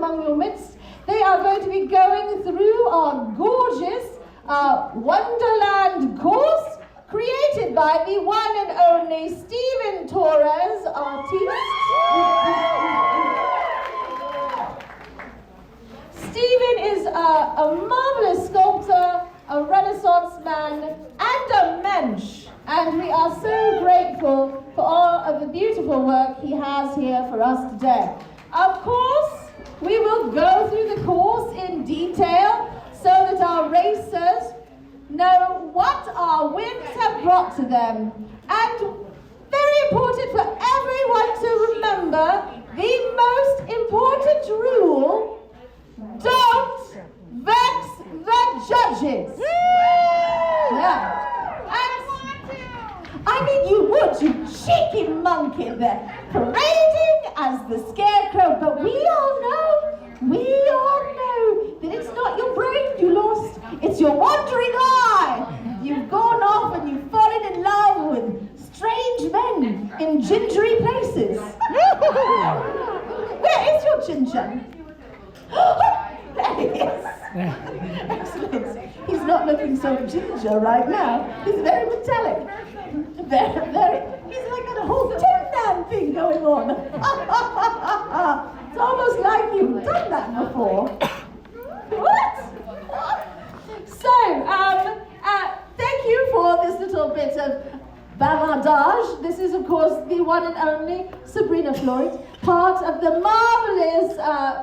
among your midst. They are going to be going through our gorgeous Wonderland course created by the one and only Stephen Torres, artiste. Stephen is a marvelous sculptor, a Renaissance man, and a mensch. And we are so grateful for all of the beautiful work he has here for us today. Of course, we will go through the course in detail so that our racers know what our winds have brought to them. And very important for everyone to remember, the most important rule: don't vex the judges. Yeah. I mean, you would, you cheeky monkey there, parading as the scarecrow, but we all know that it's not your brain you lost, it's your wandering eye. You've gone off and you've fallen in love with strange men in gingery places. Where is your ginger? There he is. Excellent. He's not looking so ginger right now. He's very metallic. Very. He's like got a whole Tin Man thing going on. It's almost like you've done that before. What? So, thank you for this little bit of bavardage. This is, of course, the one and only Sabrina Floyd, part of the marvelous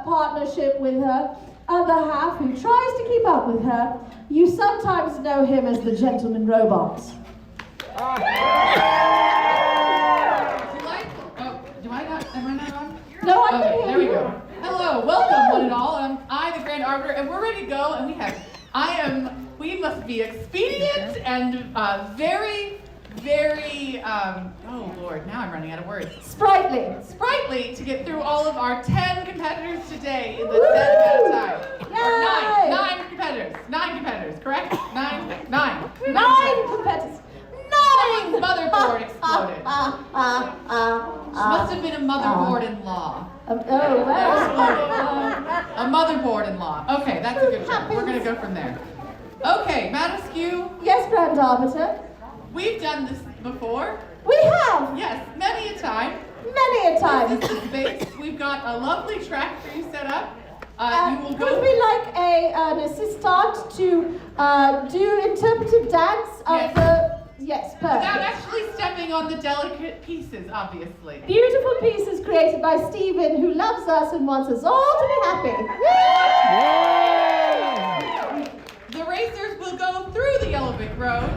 partnership with her other half, who tries to keep up with her. You sometimes know him as the gentleman robot. Am I not on? No, I can hear there we you. go. Hello, welcome one and all. I'm the Grand Arbiter, and we're ready to go, and we must be expedient and very, oh Lord, now I'm running out of words. Sprightly to get through all of our 10 competitors today in the set amount of time. Yay! Nine competitors, correct? Nine competitors. Someone's motherboard exploded. She must have been a motherboard-in-law. A motherboard-in-law. Okay, that's a good show. We're going to go from there. Okay, Askew. Yes, Grand Arbiter. We've done this before. We have. Yes, many a time. Many a time. This is the space. We've got a lovely track for you set up. You will go. Would we like an assistant to do interpretive dance of the... Yes, perfect. Without actually stepping on the delicate pieces, obviously. Beautiful pieces created by Stephen, who loves us and wants us all to be happy. Yay! The racers will go through the Yellow Brick Road,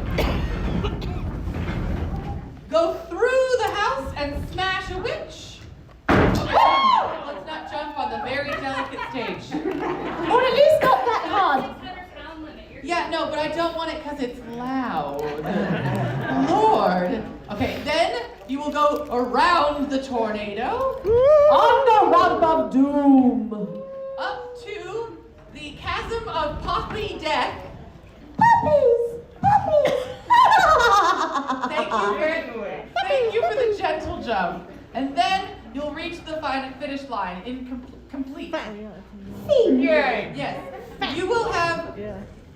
go through the house and smash a witch. Okay, let's not jump on the very delicate stage. Or at least not that hard. Yeah, no, but I don't want it because it's loud. Lord. Okay, then you will go around the tornado. On the ramp of doom. Up to the Chasm of Death. Puppies! Thank you for the gentle jump. And then you'll reach the finish line in complete. Yay! Yes. You will have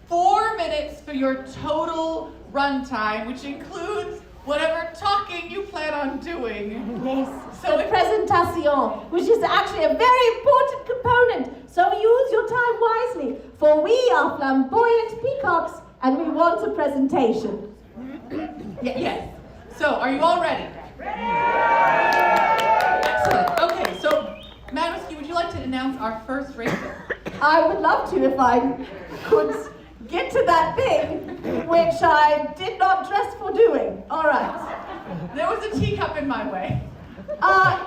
4 minutes for your total runtime, which includes whatever talking you plan on doing. Yes, so the presentation, which is actually a very important component. So use your time wisely, for we are flamboyant peacocks and we want a presentation. Yes. So, are you all ready? Ready! Excellent. Okay, so, Askew, would you like to announce our first racer? I would love to if I could get to that thing, which I did not dress for doing. All right. There was a teacup in my way.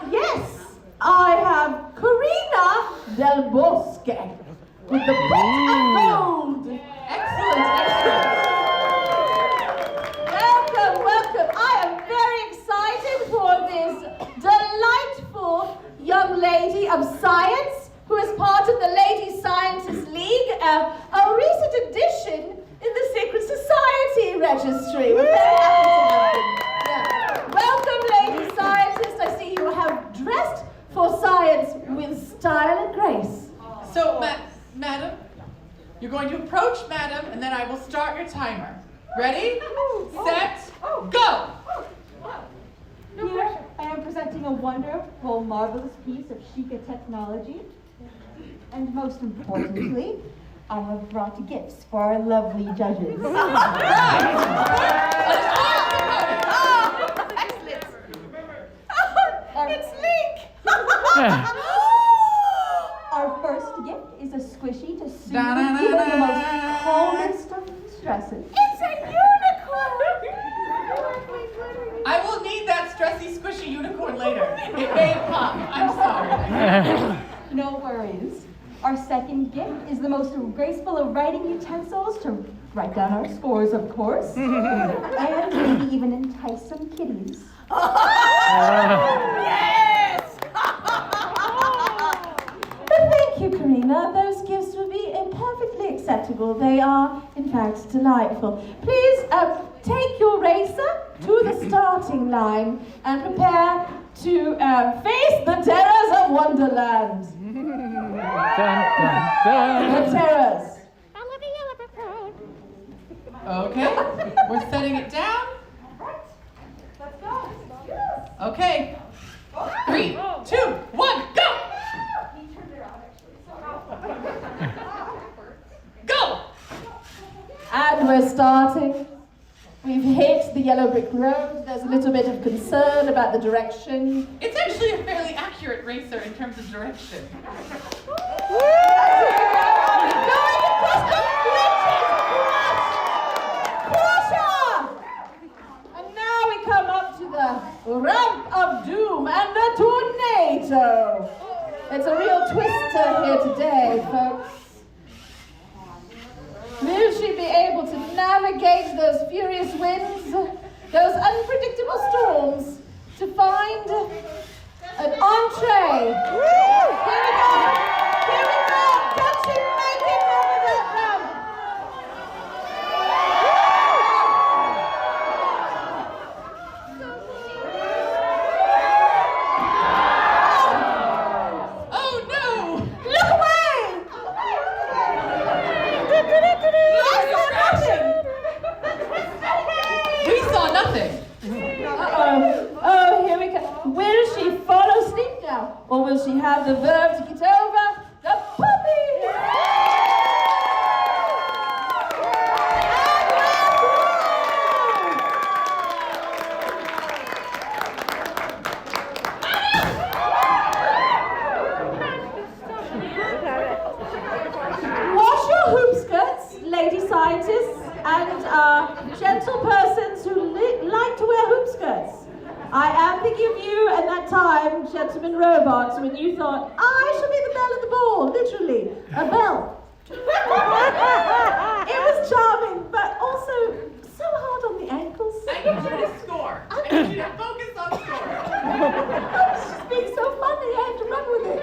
Yes, I have Corina Del Bosque with the pot of gold. Excellent. Welcome. I am very excited for this delightful young lady of science who is part of the Lady Scientist League, a recent addition in the Secret Society registry. We're very happy to have you. Yeah. Welcome, Lady Scientist. I see you have dressed for science with style and grace. So, madam, you're going to approach madam, and then I will start your timer. Ready, set, go! Here, I am presenting a wonderful, marvelous piece of Sheikah technology. And most importantly, I have brought gifts for our lovely judges. Excellent. It's Link. Our first gift is a squishy to soothe the most calmest of stresses. It's a unicorn. I will need that stressy, squishy unicorn later. It may pop. I'm sorry. No worries. Our second gift is the most graceful of writing utensils to write down our scores, of course. And maybe even entice some kitties. Yes. But thank you, Karina. Those gifts would be perfectly acceptable. They are, in fact, delightful. Please take your racer to the starting line and prepare to face the terrors of Wonderland. Dun, dun, dun. The terrors. Okay, we're setting it down. Let's go. Okay, 3, 2, 1, go! Go! And we're starting. We've hit the yellow brick road. There's a little bit of concern about the direction. It's actually a fairly accurate racer in terms of direction. And now we come up to the ramp of doom and the tornado. It's a real twister here today, folks. Will she be able to navigate those furious winds, those unpredictable storms, to find an entree? Here we go! Here we go! Can she make it over that ramp? Oh no! Look away! We saw nothing. Uh-oh. Oh, here we go. Will she follow Sleep now? Or will she have the verve to get over the puppy? Wash your hoop skirts, lady scientists, and gentle persons who like to wear hoop skirts. I am thinking of you at that time, gentlemen robots, when you thought, I shall be the belle of the ball, literally, a belle. It was charming, but also so hard on the ankles. I need you to score. I need you to focus on scoring. It's just being so funny, I had to run with it.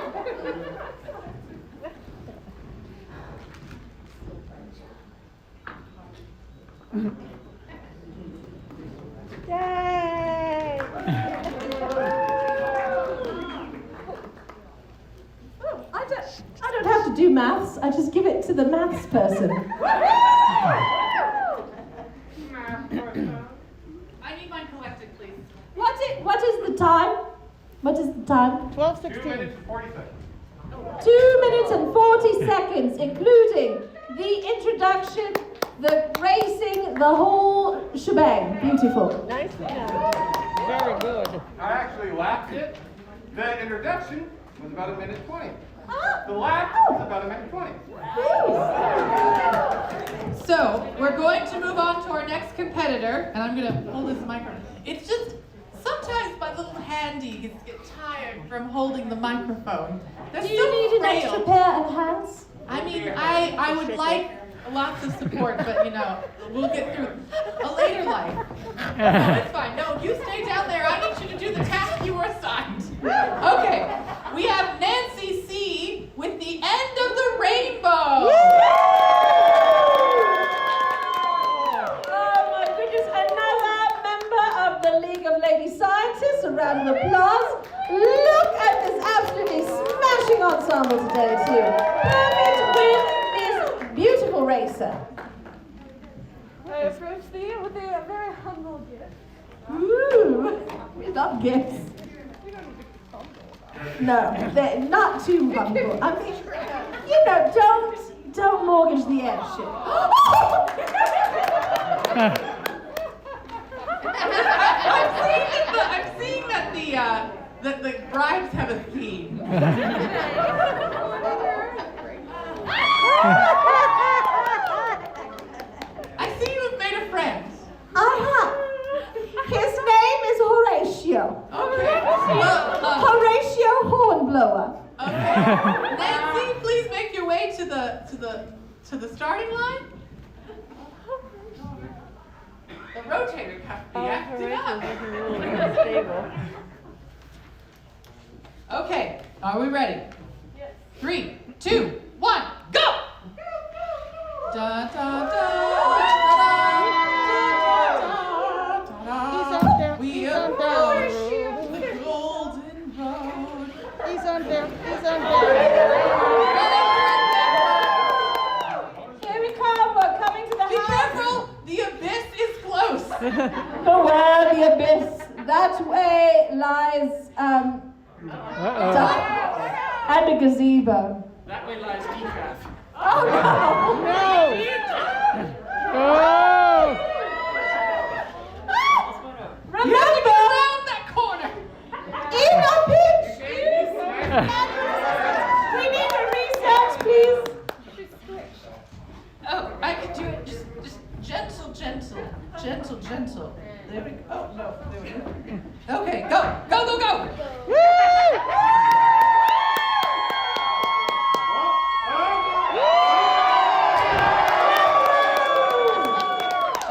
Yay! Oh, I don't have to do maths, I just give it to the maths person. I need mine collected, please. What is the time? What is the time? 12:16. 2 minutes and 40 seconds. 2 minutes and 40 seconds, including the introduction, the racing, the whole shebang. Beautiful. Nice. Very good. I actually lapped it. The introduction was about 1:20. The lap was about 1:20. So, we're going to move on to our next competitor, and I'm going to hold this microphone. It's just, sometimes my little handies get tired from holding the microphone. They're Do so you need an frail. extra pair of hands? I mean, I would like lots of support, but you know, we'll get through a later life. No, it's fine. No, you stay down there. I need you to do the task you were assigned. Okay, we have Nancy C. with the end of the rainbow. Oh my goodness, another member of the League of Lady Scientists. A round of applause. Look at this absolutely smashing ensemble. ensemble today too. Perfect with this beautiful racer. I approach thee with a very humble gift. Ooh, we love gifts. No, they're not too humble. I mean, you know, don't mortgage the airship. I'm seeing that the bribes have a theme. I see you have made a friend. I have. His name is Horatio. Okay. Well, Horatio Hornblower. okay. Nancy, please make your way to the starting line. The rotator cuff be acting up. Okay, are we ready? Yes. 3, 2, 1, go! Da da da He's on there. We He's on approach there. the golden road. He's on there. He's on there. Here we come, we're coming to the Be house. careful, the abyss is close. Beware the abyss. That way lies Uh-oh. duck and a gazebo. That way lies decaf. Oh no! No! Oh! You have to get around that corner. In a pinch! We need a research, please. Oh, I could do it. Just gentle. There we go. Oh no, there we go. Okay, go.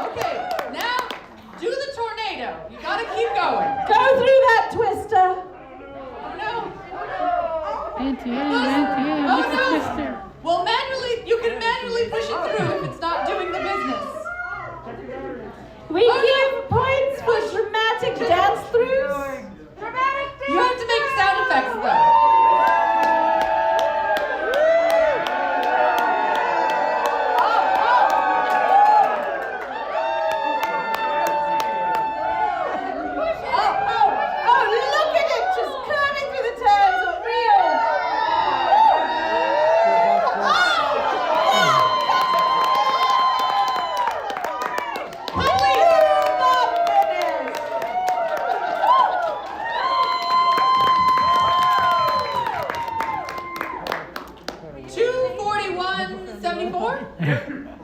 Okay, now do the tornado. You gotta keep going. Go through that twister. Oh no. Auntie, Oh look at no. Mister. Well, you can manually push it through if it's not doing the business. We give points for dramatic dance throughs. You have to make sound effects though. Oh, look at it, just curving through the turns of real.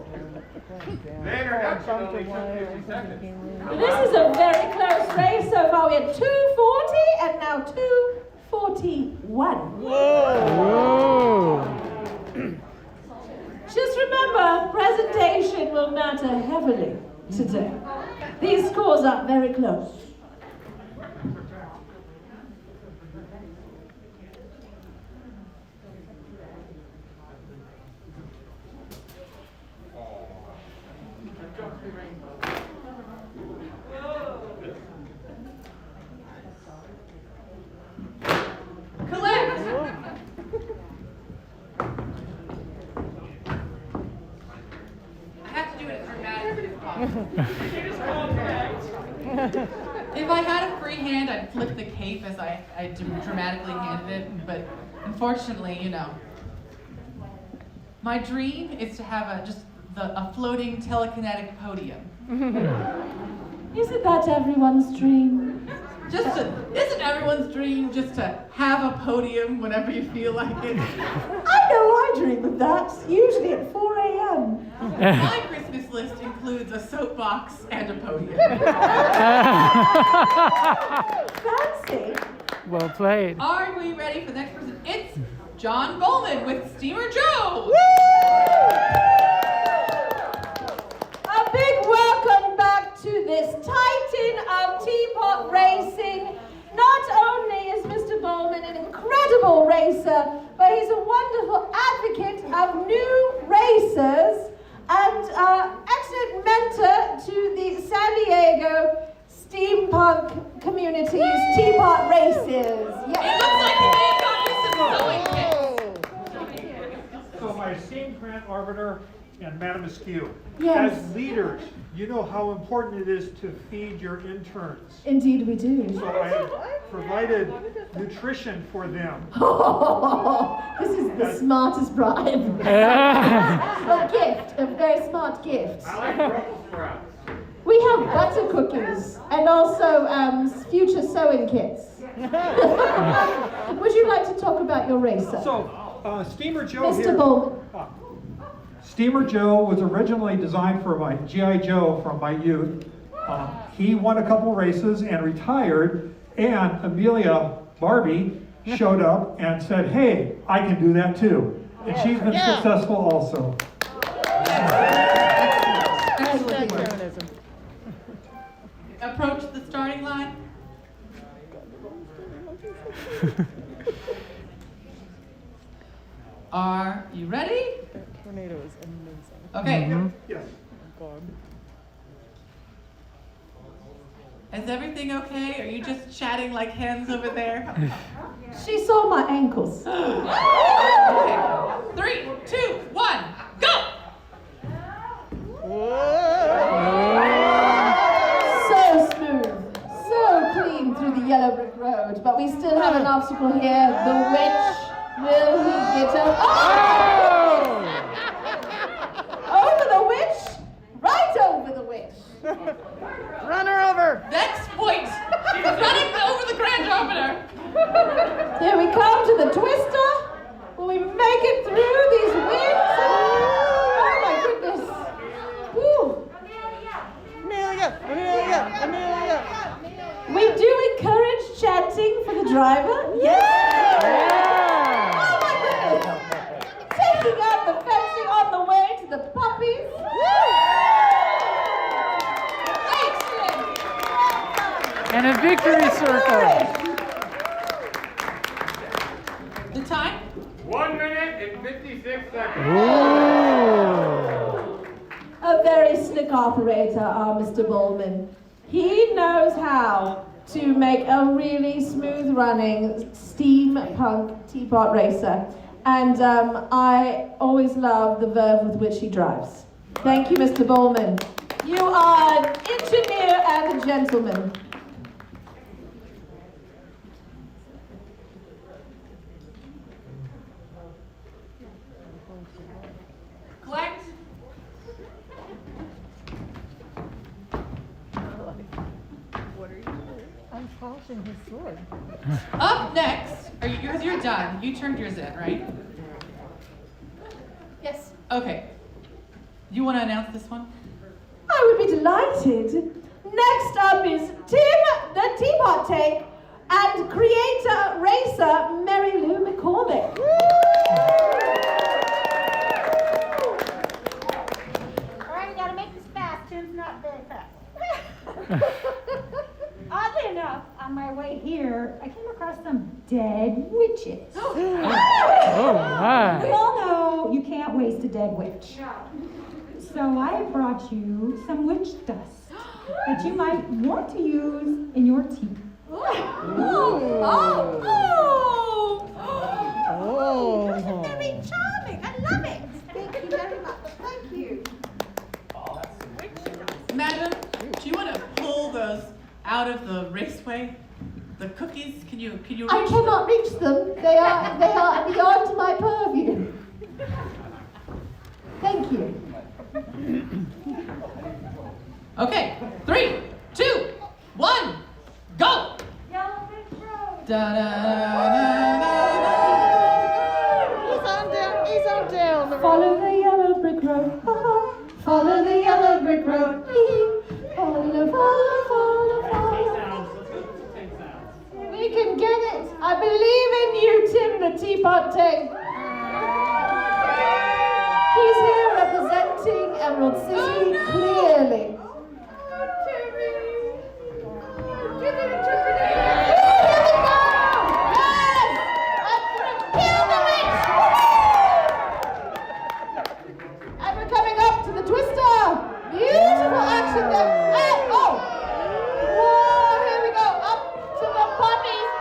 The introduction only took 50 seconds. This is a very close race so far. We're 240 and now 241. Whoa! Just remember, presentation will matter heavily today. These scores are very close. Collect. I have to do it as dramatically as possible. If I had a free hand, I'd flip the cape as I dramatically handed it, but unfortunately, you know. My dream is to have a floating telekinetic podium. Isn't that everyone's dream? Isn't everyone's dream just to have a podium whenever you feel like it? I know I dream of that, usually at 4 a.m. My Christmas list includes a soapbox and a podium. Fancy. Well played. Are we ready for the next person? It's John Bowman with Steamer Joe. A big welcome back to this titan of teapot racing. Not only is Mr. Bowman an incredible racer, but he's a wonderful advocate of new racers and excellent mentor to the San Diego Steampunk community's teapot races. It looks like he may have gotten some sewing kits. Grand Arbiter and Madam Askew. Yes. As leaders, you know how important it is to feed your interns. Indeed we do. So I provided nutrition for them. This is the smartest bribe. A gift, a very smart gift. I like Brussels sprouts. We have butter cookies and also future sewing kits. Would you like to talk about your racer? So, Steamer Joe Mr. here. Bowman. Steamer Joe was originally designed for my G.I. Joe from my youth. He won a couple races and retired, and Amelia Barbie showed up and said, hey, I can do that too. And she's been successful also. Hashtag feminism. Approach the starting line. Are you ready? That tornado is amazing. Okay. Yes. God. Is everything okay? Are you just chatting like hens over there? She saw my ankles. Okay. 3, 2, 1, go! So smooth, so clean through the yellow brick road, but we still have an obstacle here. The witch. Will he get her? Oh! Over the witch? Right over the witch. Run her over! Next point. She's running over the Grand Arbiter. Here we come to the twister. Will we make it through these winds? Oh my goodness. Woo. Amelia! We do encourage chanting for the driver. Yes. Oh my goodness. Taking out the fencing on the way to the puppies. Excellent. And a victory circle. The time? 1 minute and 56 seconds. Ooh. A very slick operator, Mr. Bowman. He knows how to make a really smooth running steampunk teapot racer. And I always love the verve with which he drives. Thank you, Mr. Bowman. You are an engineer and a gentleman. Collect. I'm polishing his sword. Up next, because you're done. You turned yours in, right? Yes. Okay. You want to announce this one? I would be delighted. Next up is Tim the Teapot Tank and creator racer Mary Lou McCormick. All right, we gotta make this fast. Tim's not very fast. Oddly enough, on my way here, I came across some dead witches. Oh my. We all know you can't waste a dead witch. So I brought you some witch dust that you might want to use in your tea. Oh. Very charming. I love it. Thank you very much. Thank you. Madam, do you want to pull those out of the raceway? The cookies? Can you reach I cannot reach them. They are beyond my purview. Thank you. Okay. 3, 2, 1, go! Yellow Brick Road. Da da da He's on down the road. Follow the yellow brick road. Follow the yellow brick road. Follow, follow, follow, follow. We can get it. I believe in you, Tim the Teapot Tank. He's here representing Emerald City clearly. And we're coming up to the twister. Beautiful action there. And, oh! Whoa, here we go. Up to the puppies.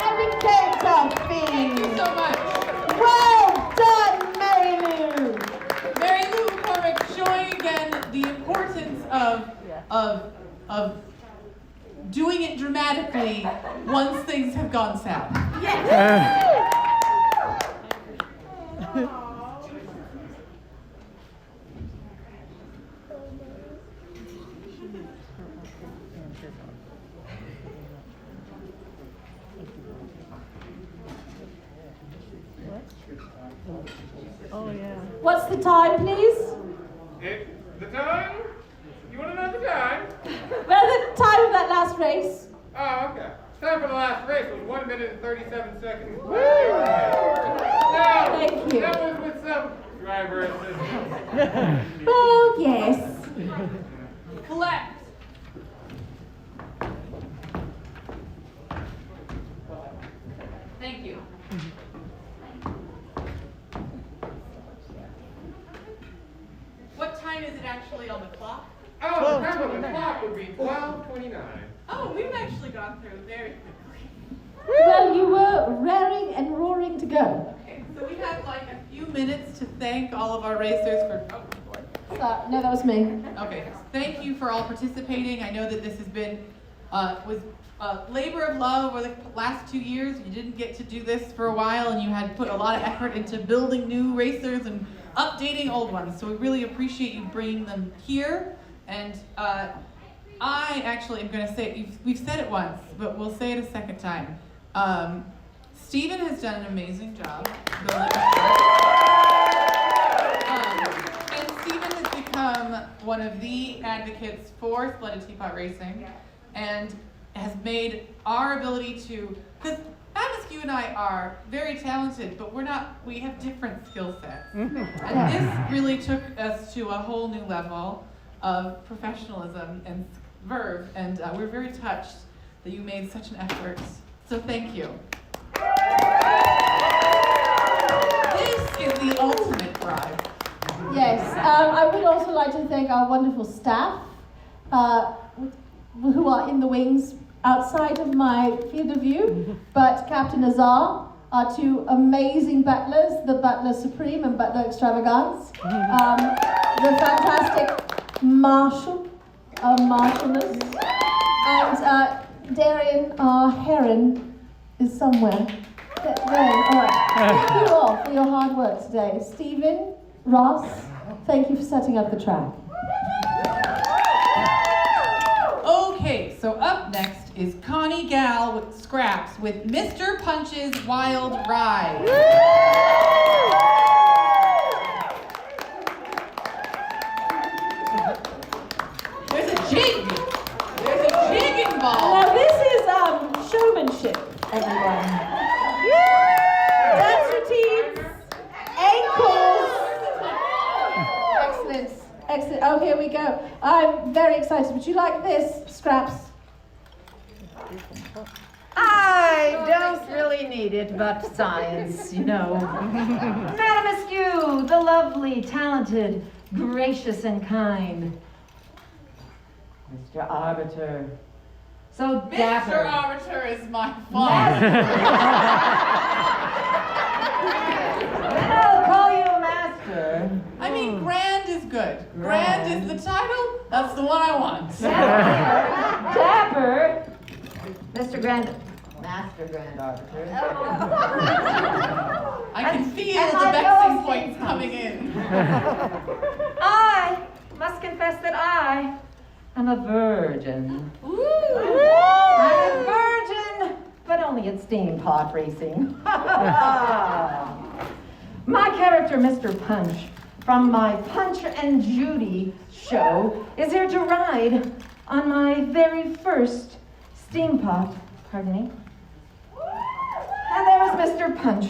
And we came to feed. so much. Well done, of doing it dramatically once things have gone south. Oh, yeah. What's the time, please? The time? You want to know the time? Well, the time of that last race. Oh, okay. Time for the last race was 1 minute and 37 seconds. Now, Thank you. that was with some driver assistance. Well, yes. Collect. Thank you. What time is it actually on the clock? Oh, the time on the clock would be 12:29. Oh, we've actually gone through very quickly. Well, you were raring and roaring to go. Okay, so we have like a few minutes to thank all of our racers for. Oh, boy. No, that was me. Okay, thank you for all participating. I know that this has been was labor of love over the last 2 years. You didn't get to do this for a while, and you had put a lot of effort into building new racers and updating old ones. So we really appreciate you bringing them here. And I actually am going to say it. We've said it once, but we'll say it a second time. Stephen has done an amazing job building this and Stephen has become one of the advocates for Splendid Teapot Racing and has made our ability to, because Askew and I are very talented, but we have different skill sets. And this really took us to a whole new level of professionalism and verve, and we're very touched that you made such an effort. So thank you. This is the ultimate bribe. Yes, I would also like to thank our wonderful staff who are in the wings outside of my field of view, but Captain Azar, our two amazing butlers, the Butler Supreme and Butler Extravagance, the fantastic Marshal, our Marshalless, and Darian, our Heron, is somewhere. There, all right. Thank you all for your hard work today. Stephen, Ross, thank you for setting up the track. Okay, so up next is Connie Gal with Scraps with Mr. Punch's Wild Ride. There's a jig. There's a jig involved. Now this is showmanship, everyone. Dance routines, ankles. Excellent, excellent. Oh, here we go. I'm very excited. Would you like this, Scraps? I don't really need it, but science, you know. Madame Askew, the lovely, talented, gracious, and kind. Mr. Arbiter, so dapper. Mr. Arbiter is my father. Then I'll call you a master. I mean, grand is good. Grand is the title. That's the one I want. Dapper. Mr. Master Grand Arbiter. I can feel and the my vexing nose points coming in. I must confess that I am a virgin. I'm a virgin, but only at Steampunk racing. My character, Mr. Punch, from my Punch and Judy show, is here to ride on my very first Steampunk, pardon me. And there was Mr. Punch.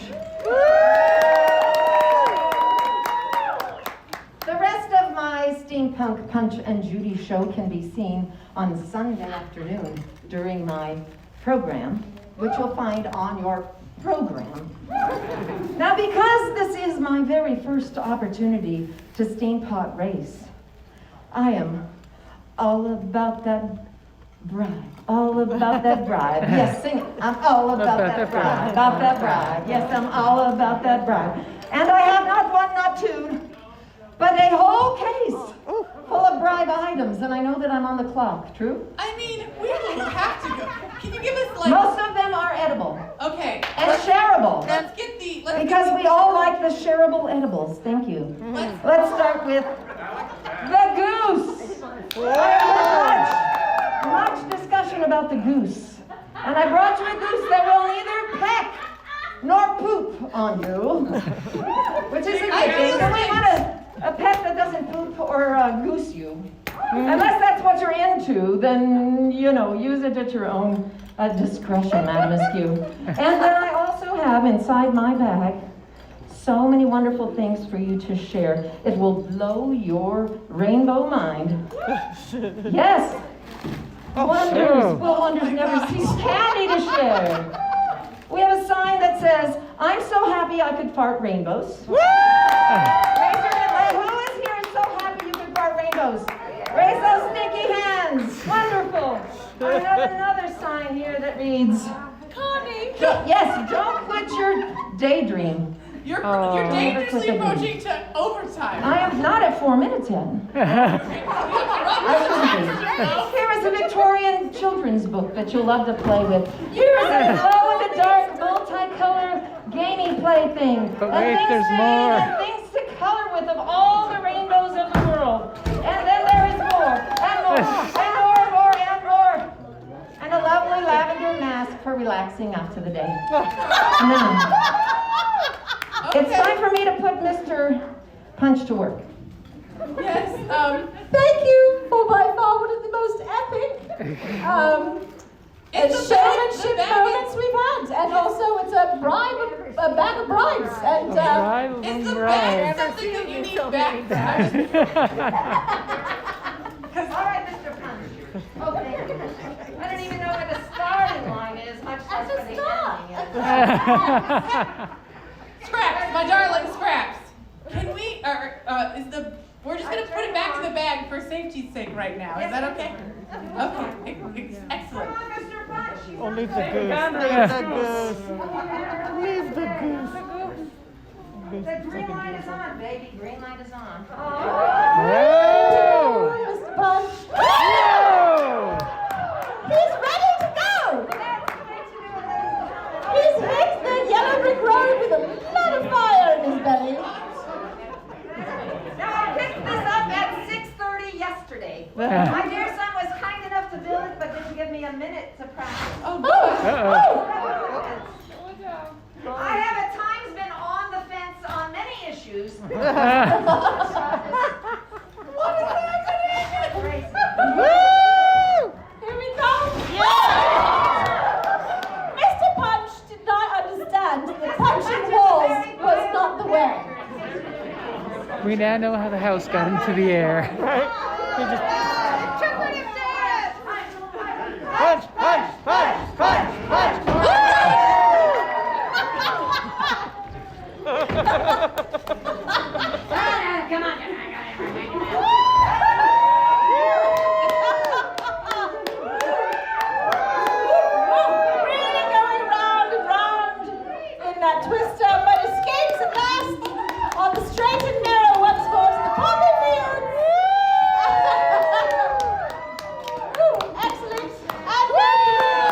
The rest of my Steampunk Punch and Judy show can be seen on Sunday afternoon during my program, which you'll find on your program. Now, because this is my very first opportunity to Steampunk race, I am all about that bride. All about that bride. Yes, sing it. I'm all about that bride. About that bride. Yes, I'm all about that bride. And I have not one, not two, but a whole case full of bribe items, and I know that I'm on the clock. True? I mean, we will have to go. Can you give us like? Most of them are edible Okay. and shareable. Let's get the. Because we all like the shareable edibles. Thank you. Let's start with the goose. Much discussion about the goose. And I brought you a goose that will neither peck nor poop on you. Which is a good thing. So we want a pet that doesn't poop or goose you. Unless that's what you're into, then, use it at your own discretion, Madam Askew. And then I also have inside my bag so many wonderful things for you to share. It will blow your rainbow mind. Yes. Wonders, will wonders never cease. Candy to share. We have a sign that says, "I'm so happy I could fart rainbows." Raise your hand. Who is here and so happy you could fart rainbows? Raise those stinky hands. Wonderful. I have another sign here that reads, Connie. yes, don't quit your daydream. You're dangerously approaching to overtime. I am not at 4 minutes yet. Here is a Victorian children's book that you'll love to play with. Here is a glow-in-the-dark, multicolor, gamey plaything. But wait, there's more. And things to color with of all the rainbows of the world. And then there is more, and more, and more, and more. And a lovely lavender mask for relaxing after the day. Now, it's time for me to put Mr. Punch to work. Yes. Thank you for by far one of the most epic showmanship moments we've had, and also it's a bag of bribes, and Is the bag something that you need back? All right, Mr. Punch. Okay. I don't even know where the starting line is, much less where the ending is. Scraps, my darling Scraps. Can we, we're just going to put it back to the bag for safety's sake right now. Is that okay? Okay, excellent. Come on, Mr. Punch. Oh, leave the goose. Leave the goose. The green light is on, baby. Green light is on. Whoa! Mr. Punch, Whoa! he's ready to go. He's hit the yellow brick road with a lot of fire in his belly. Now, I picked this up at 6:30 yesterday. My dear son was kind enough to build it, but didn't give me a minute to practice. Oh, good. I have at times been on the fence on many issues. What is happening? Here we go. Mr. Punch did not understand that punching walls was not the way. We now know how the house got into the air. We just punch, punch, punch, punch, punch, punch. Come on. Really going round and round in that twister, but escapes at last on the straight and narrow once more to the poppy fields. Excellent. And we're through.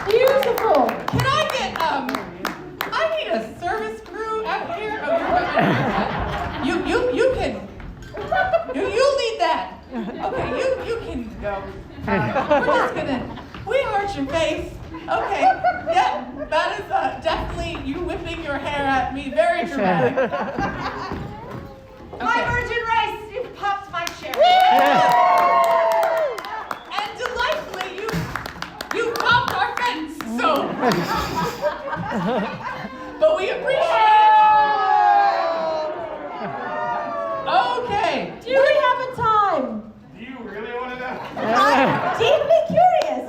Beautiful. Can I get, I need a service crew out here. Oh, you can, you'll need that. Okay, you can go. We're just gonna, we arch your face. Okay, yeah, that is definitely you whipping your hair at me, very dramatic. My Okay. virgin race, you've popped my cherry. And delightfully, you popped our fence, so. But we appreciate it. Okay. Do we have a time? Do you really want to know? I'm deeply curious.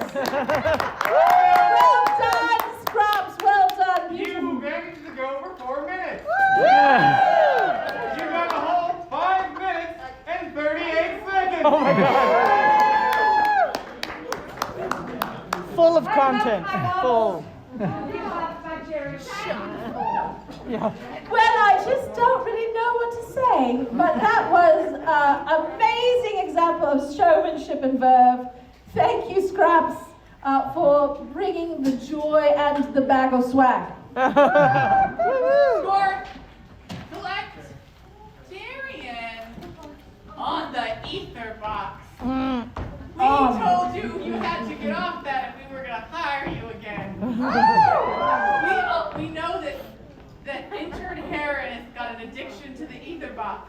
Well done, Scrubs. Well done. You Beautiful. managed to go for 4 minutes. Yeah. You got a whole 5 minutes and 38 seconds. Oh my God. Full of content. Full. You popped my cherry. Yeah. Well, I just don't really know what to say, but that was an amazing example of showmanship and verve. Thank you, Scraps, for bringing the joy and the bag of swag. Score. Collect. Darian. On the ether box. We told you had to get off that if we were going to hire you again. We know that intern Heron has got an addiction to the ether box.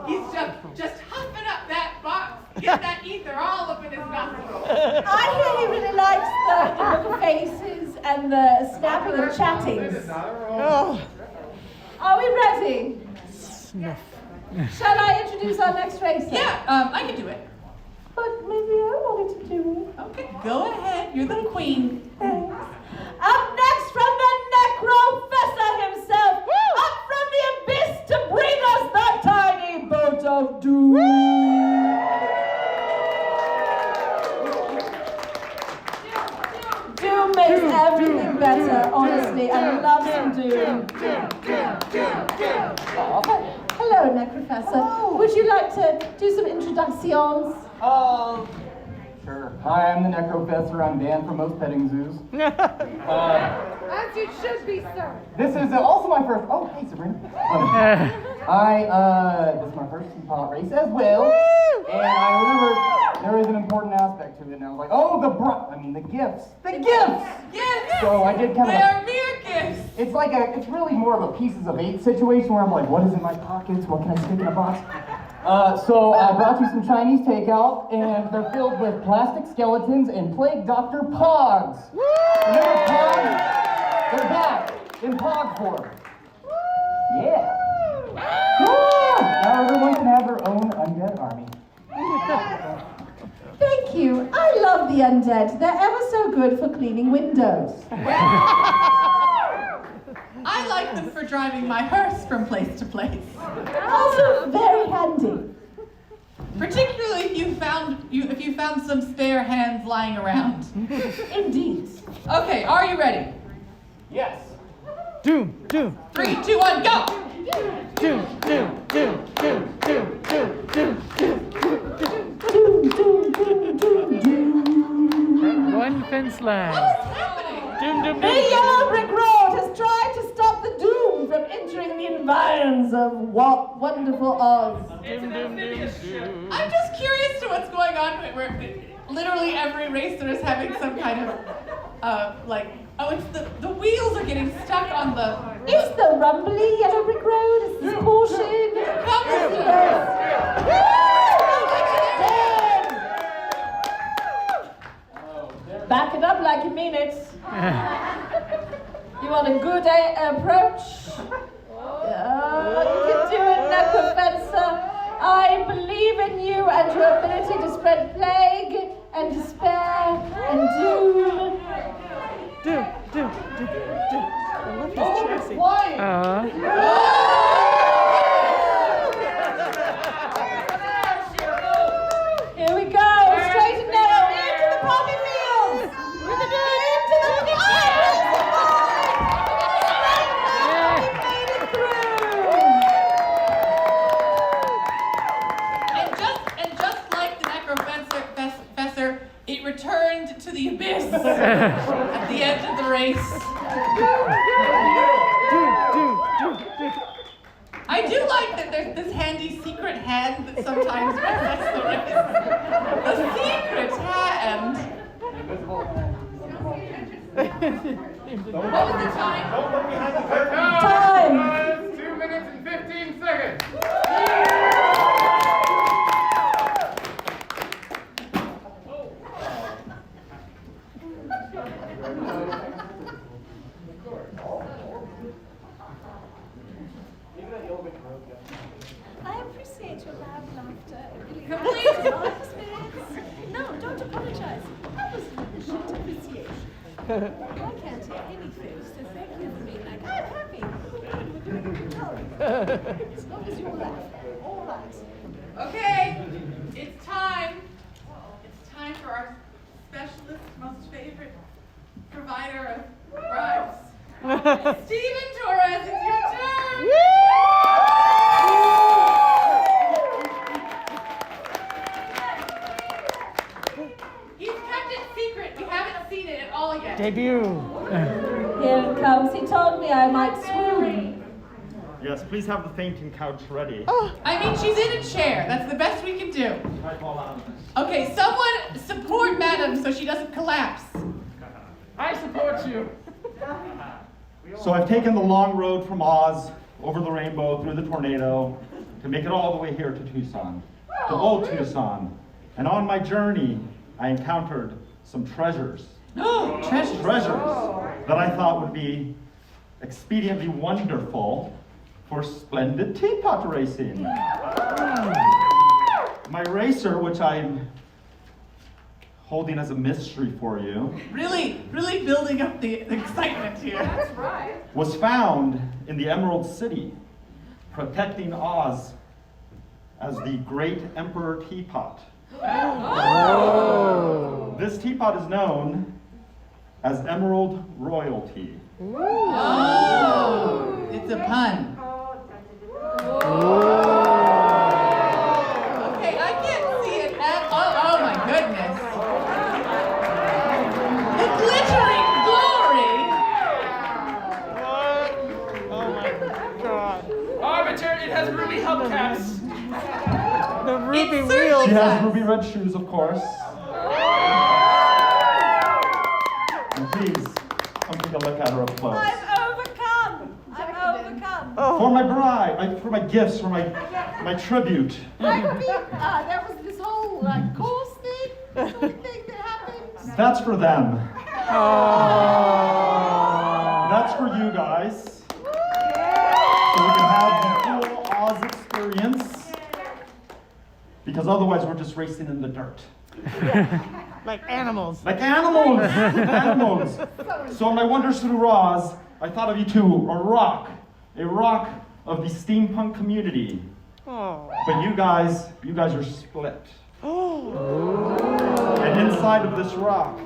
He's just huffing up that box, get that ether all up in his nostrils. I hear he really likes the look of faces and the snapping of chattings. Are we ready? Sniff. Shall I introduce our next racer? Yeah, I can do it. But maybe I wanted to do it. Okay, go ahead. You're the queen. Thanks. Up next from the Necrofessor himself, up from the abyss to bring us the tiny boat of doom. Doom makes everything better, honestly. I love some Doom. Hello, Necrofessor. Would you like to do some introductions? Sure. Hi, I'm the Necrofessor. I'm banned from most petting zoos. As you should be, sir. This is also my first. Oh, hey, Sabrina. This is my first Teapot race as well. And I remember there is an important aspect to it, and I was like, oh, the gifts. The gifts! Yes! So I did kind They of. are mere gifts. It's really more of a pieces of 8 situation where I'm like, what is in my pockets? What can I stick in a box? So I brought you some Chinese takeout, and they're filled with plastic skeletons and Plague Dr. Pogs. Remember Pogs? They're back in Pog form. Yeah. Now everyone can have their own undead army. Thank you. I love the undead. They're ever so good for cleaning windows. I like them for driving my hearse from place to place. Also very handy. Particularly if you found some spare hands lying around. Indeed. Okay, are you ready? Yes. Doom, doom, 3, 2, 1, go! doom, doom, doom, doom, doom, doom, doom, doom. Doom, doom, doom, doom, doom. One fence line. What's happening? Doom, doom, The doom. Yellow Brick Road has tried to stop the Doom from entering the environs of wonderful Oz. Doom, doom, doom, doom. I'm just curious to what's going on where literally every racer is having some kind of, it's the wheels are getting stuck on the... It's the rumbly Yellow Brick Road. It's the caution. Back it up like you mean it. You want a good approach? You can do it, Necrofessor. I believe in you and your ability to spread plague and despair and doom. Doom, doom, doom, doom. I love his chassis. Here we go, straight and narrow, into the poppy fields! Into the And just like the Necrofessor, it returned to the abyss at the end of the race. I do like that there's this handy secret hand that sometimes reflects the race. The secret hand. What was the time? Don't look behind the curtain. Time. 2 minutes and 15 seconds. I appreciate your loud laughter. Complete. No, don't apologize. That was legit appreciation. I can't hear anything, so thank you for being like, I'm happy. We're doing a good job. As long as you're laughing. All right. Okay, it's time. It's time for our specialist, most favorite provider of bribes. Steven Torres, it's your turn. He's kept it secret. We haven't seen it at all yet. Debut. Here it comes. He told me I might swoon. Yes, please have the fainting couch ready. I mean, she's in a chair. That's the best we can do. Okay, someone support Madam so she doesn't collapse. I support you. So I've taken the long road from Oz, over the rainbow, through the tornado, to make it all the way here to Tucson, to old Tucson. And on my journey, I encountered some treasures. Treasures. Treasures that I thought would be expediently wonderful for Splendid Teapot racing. My racer, which I'm holding as a mystery for you, Really building up the excitement here. That's right. was found in the Emerald City, protecting Oz as the great Emperor Teapot. Oh. This teapot is known as Emerald Royalty. Oh, it's a pun. Okay, I can't see it at all. Oh my goodness. The glittering glory. Oh my god. Arbiter, it has ruby hubcaps. The ruby It wheels. certainly She has does. ruby red shoes, of course. And please, come take a look at her up close. I'm overcome. For my bride, for my gifts, for my tribute. There was this whole course thing sort of thing that happened. That's for them. Oh. That's for you guys. So we can have the full Oz experience. Because otherwise we're just racing in the dirt. Like animals. Like animals! Animals! So in my wanders through Oz, I thought of you two, a rock of the steampunk community. Oh. But you guys are split. Oh. And inside of this rock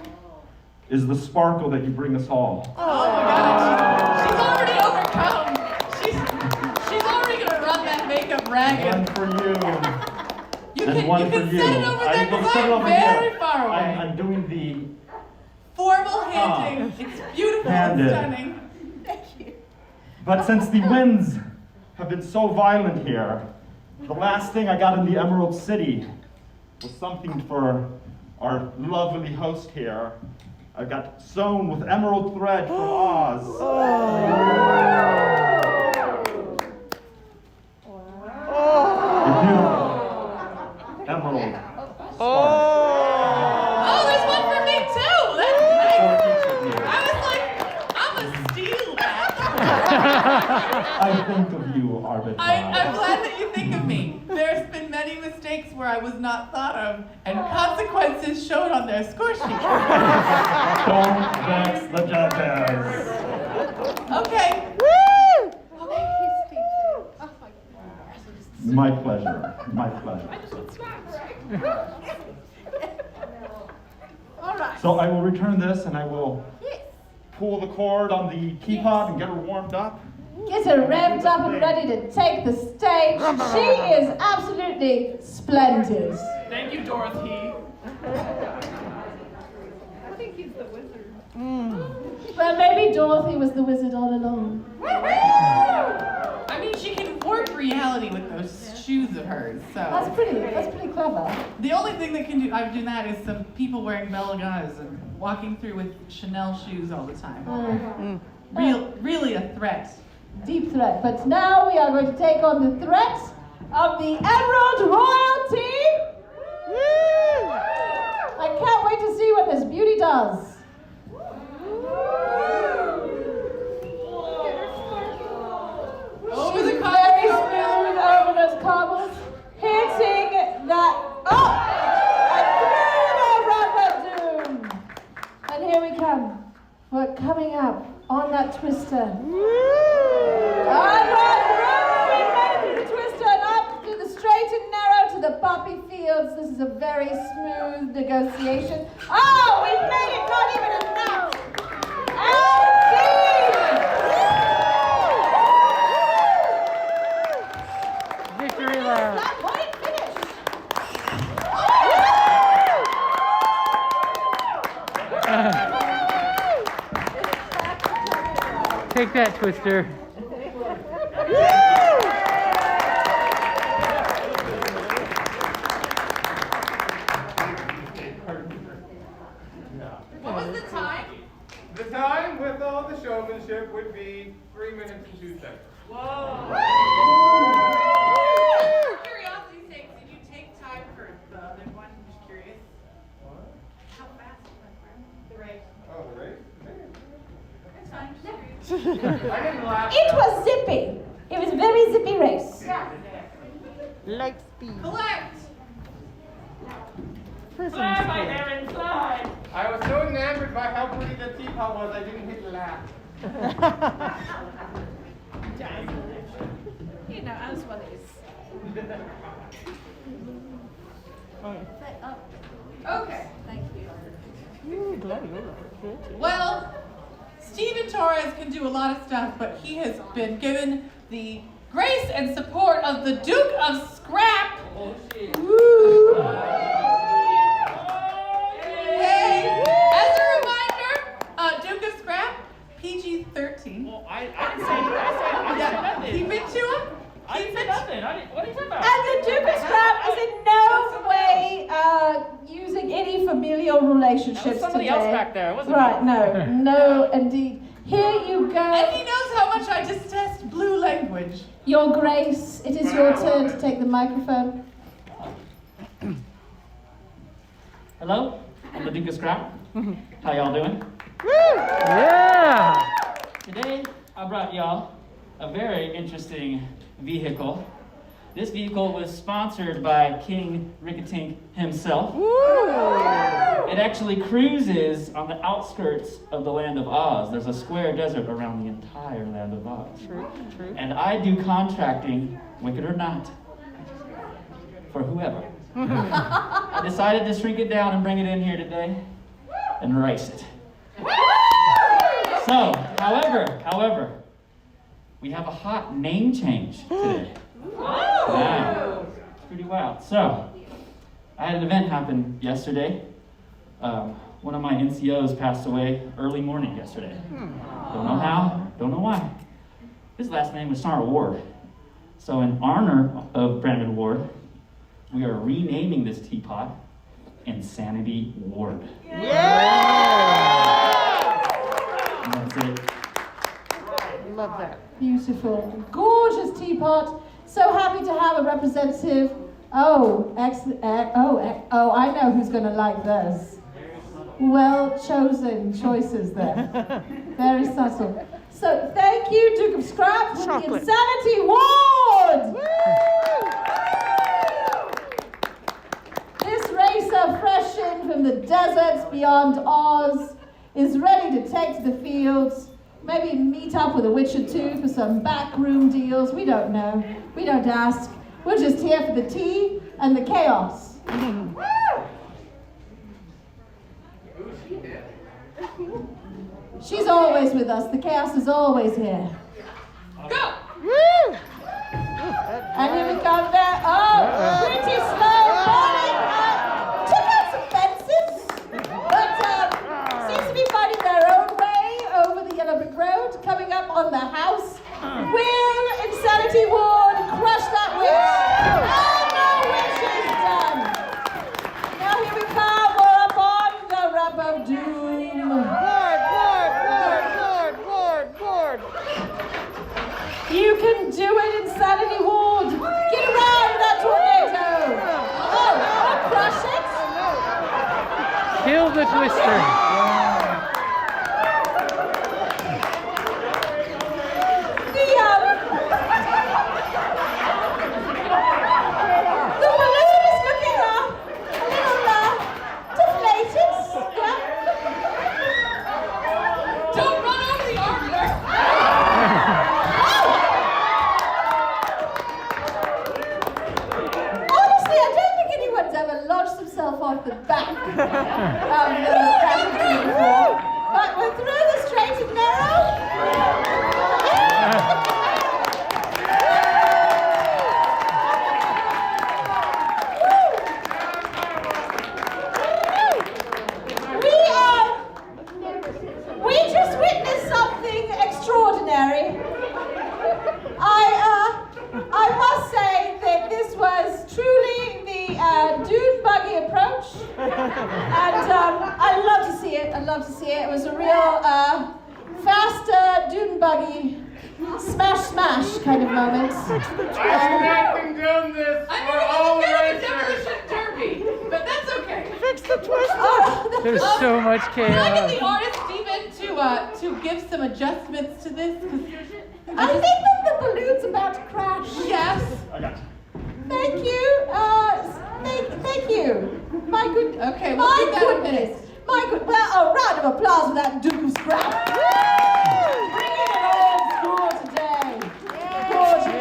is the sparkle that you bring us all. Oh my god. She's already overcome. She's already gonna run that makeup ragged. One for you. You And can one for set you. it over there I'm because gonna set it I'm over very here. far away. I'm doing the Formal handing. It's beautiful Handed. and stunning. But since the winds have been so violent here, the last thing I got in the Emerald City was something for our lovely host here. I got sewn with emerald thread from Oz. A beautiful emerald spark. Oh, there's one for me too. That's nice. For each of you. I was like, I'm gonna steal that. I think of you, Arbiter. I'm glad that you think of me. There's been many mistakes where I was not thought of, and consequences showed on their score sheet. Don't vex the judges. Okay. My pleasure. My pleasure. All right. So I will return this and I will pull the cord on the teapot and get her warmed up. Get her revved up and ready to take the stage. She is absolutely splendid. Thank you, Dorothy. Well, maybe Dorothy was the wizard all along. I mean, she can warp reality with those shoes of hers. That's So pretty clever. the only thing that can do I've done that is some people wearing belaganas and walking through with Chanel shoes all the time. Really a threat. Deep threat. But now we are going to take on the threat of the Emerald Royalty. I can't wait to see what this beauty does. Over the She's cobbles, very over smooth over those cobbles, hitting that and through the rubber doom. And here we come. We're coming up on that twister. And we're through. We made it through the twister and up through the straight and narrow to the poppy fields. This is a very smooth negotiation. Oh, we made it! Not even enough. And Take that, Twister. What was the time? The time with all the showmanship would be 3 minutes and 2 seconds. Curiosity's sake, did you take time for the other one? I'm just curious. What? How fast went the race? Oh, the race? It's fine, just curious. I didn't laugh. It was zippy. It was a very zippy race. Light speed. Collect! Fly, my Aaron, fly! I was so enamored by how pretty the teapot was, I didn't hit the laugh. You know, as well as. Okay. Thank you. Ooh, gladiola. Well, Steven Torres can do a lot of stuff, but he has been given the grace and support of the Duke of Scrap. Hey, as a reminder, Duke of Scrap, PG-13. Well, I didn't say anything. I said nothing. Keep it to him. I didn't say nothing. What are you talking about? And the Duke of Scrap is in no way using any familial relationships That was somebody today. else back there, wasn't it? Right, no, indeed. Here you go. And he knows how much I detest blue language. Your Grace, it is your turn to take the microphone. Hello, I'm the Duke of Scrap. How y'all doing? Yeah! Today, I brought y'all a very interesting vehicle. This vehicle was sponsored by King Rickatink himself. It actually cruises on the outskirts of the land of Oz. There's a square desert around the entire land of Oz. True. And I do contracting, wicked or not, for whoever. I decided to shrink it down and bring it in here today and race it. So, however, we have a hot name change today. Yeah, it's pretty wild. So, I had an event happen yesterday. One of my NCOs passed away early morning yesterday. Don't know how, don't know why. His last name was Sarah Ward. So in honor of Brandon Ward, we are renaming this teapot Insanity Ward. And that's it. Love that. Beautiful, gorgeous teapot. So happy to have a representative. Oh, excellent. I know who's going to like this. Well chosen choices there. Very subtle. So thank you, Duke of Scrap, for the Insanity Ward. This racer, fresh in from the deserts beyond Oz, is ready to take to the fields. Maybe meet up with a witch or two for some backroom deals. We don't know. We don't ask. We're just here for the tea and the chaos. She's always with us. The chaos is always here. Go! And here we come there. Oh, pretty slow morning. Took out some fences, but seems to be finding their own way over the yellow brick road, coming up on the house. Will Insanity Ward crush that witch? Oh, no witch is done. Now here we come. We're up on the ramp of doom. Board. You can do it, Insanity Ward. Get around that tornado. Oh, crush it. Kill the Twister. The balloon is looking a little deflated. Yeah. Don't run over the Arbiter! Honestly, I don't think anyone's ever launched himself off the back of the love to see it. It was a real fast dune buggy smash kind of moment. I do not condone this for all racers. Demolition derby, but that's okay. Fix the twister. There's so much Can I get the chaos. artist Steven to give some adjustments to this? 'Cause I think that the balloon's about to crash. yes. I got you. Thank you. Thank you. My good. Okay, we'll my give that a goodness. minute. My good. Well, a round of applause for that Duke of Scrap. Bringing it old school today. Gorgeous.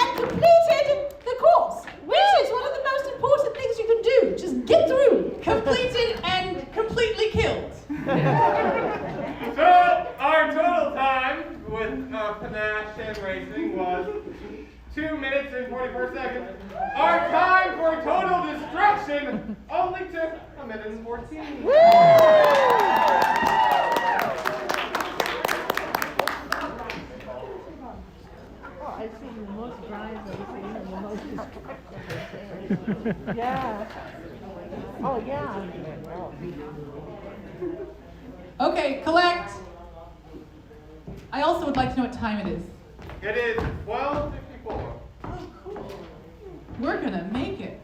And completed the course, which is one of the most important things you can do. Just get through. Completed and completely killed. So, our total time with panache and racing was 2 minutes and 44 seconds. Our time for total destruction only took 1 minute and 14. Oh, I've seen the most drives I've seen and the most destructive. Yeah. Oh, yeah. Okay, collect. I also would like to know what time it is. It is 12:54. We're gonna make it.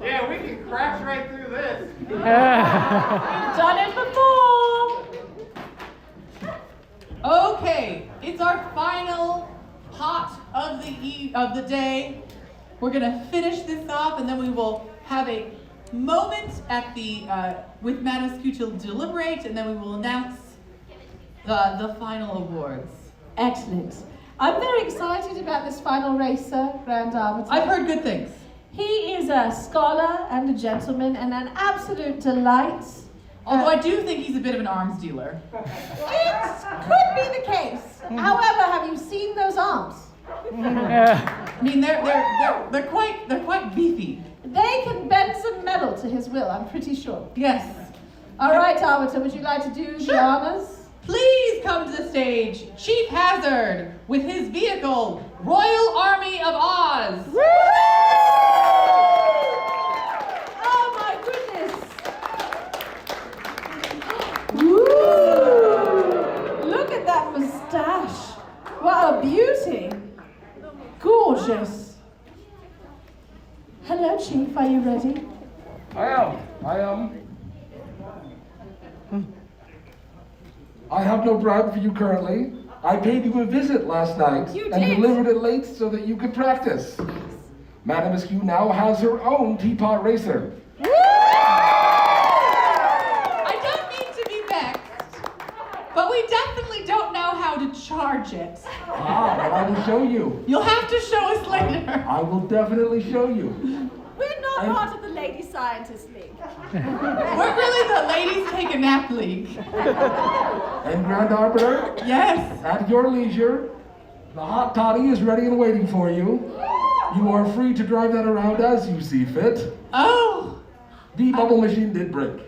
Yeah, we can crash right through this. Done it before. Okay, it's our final hot of the day. We're gonna finish this off, and then we will have a moment at the with Askew to deliberate, and then we will announce the final awards. Excellent. I'm very excited about this final racer, Grand Arbiter. I've heard good things. He is a scholar and a gentleman and an absolute delight. Although I do think he's a bit of an arms dealer. It could be the case. However, have you seen those arms? I mean, they're quite beefy. They can bend some metal to his will, I'm pretty sure. Yes. All right, Arbiter, would you like to do the honors? Please come to the stage, Chief Hazard, with his vehicle, Royal Army of Oz. Oh my goodness! Ooh! Look at that mustache! What a beauty! Gorgeous! Hello, Chief, are you ready? I am. I have no bribe for you currently. I paid you a visit last night You and did? delivered it late so that you could practice. Madame Askew now has her own teapot racer. I don't mean to be vexed, but we definitely don't know how to charge it. Well, I will show you. You'll have to show us later. I will definitely show you. We're not part of the Lady Scientist League. We're really the Ladies Take a Nap League. And Grand Arbiter, Yes. at your leisure, the hot toddy is ready and waiting for you. You are free to drive that around as you see fit. Oh. The bubble machine did break.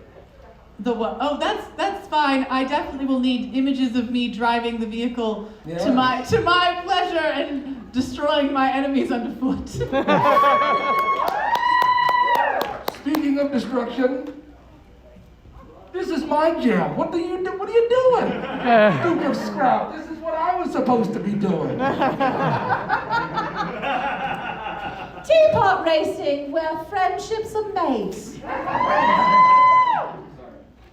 The what? Oh, that's fine. I definitely will need images of me driving the vehicle Yes. to my pleasure and destroying my enemies underfoot. Speaking of destruction, this is my jam. What are you doing? Duke of Scrap, this is what I was supposed to be doing. Teapot racing, where friendships are made.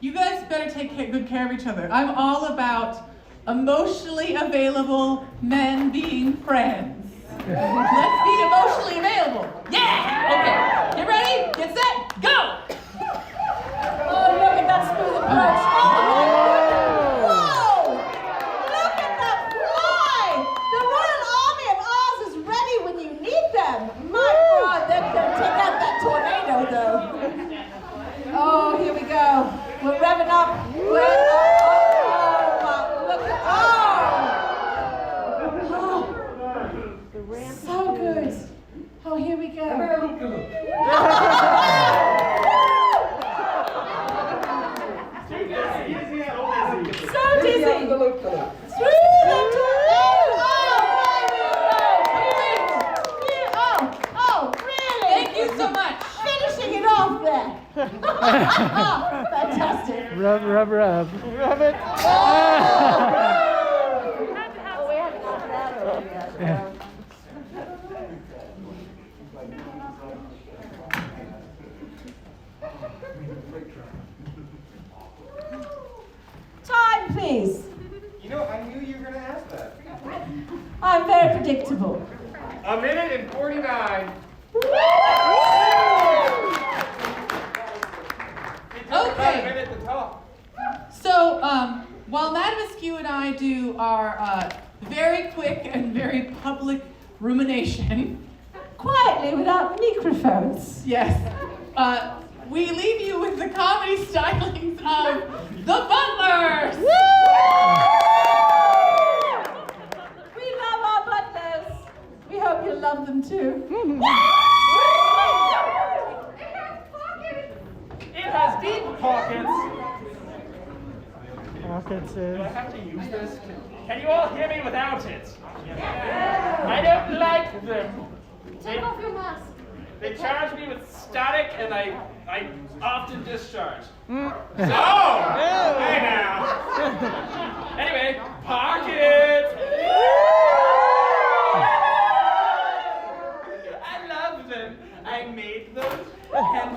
You guys better take good care of each other. I'm all about emotionally available men being friends. Let's be emotionally available. Yeah! Okay. Get ready? Get set? Go! Oh, look at that smooth approach. Oh, my goodness. Whoa! Look at that fly! The Royal Army of Oz is ready when you need them. My God, they're going to take out that tornado, though. Oh, here we go. We're revving up. Look at, so good. Oh, here we go. Fantastic. Rub, rub, rub. Rub it. We haven't got that over yet. Yeah. Time, please. You know, I knew you were going to ask that. I'm very predictable. A minute and 49. Okay. A minute to talk. So, while Madam Askew and I do our very quick and very public rumination, Quietly, without microphones. yes, we leave you with the comedy stylings of the Butlers. We love our butlers. We hope you love them too. It has deep pockets. Pockets Do I is. have to use this? Can you all hear me without it? I don't like them. Take off your mask. They charge me with static, and I often discharge. Oh! Hey now! Anyway, pockets. I love them. I made them, and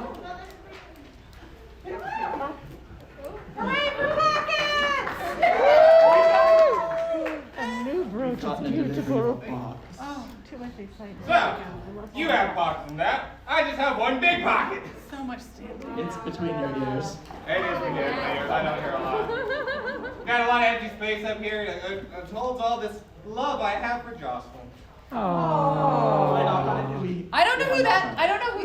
A new brooch is beautiful. Oh, Too much excitement. So, you have pockets in that. I just have one big pocket. so much standing. it's between your ears. It is between your ears. I don't hear a lot. Got a lot of empty space up here. It holds all this love I have for Jocelyn. Oh. I don't know who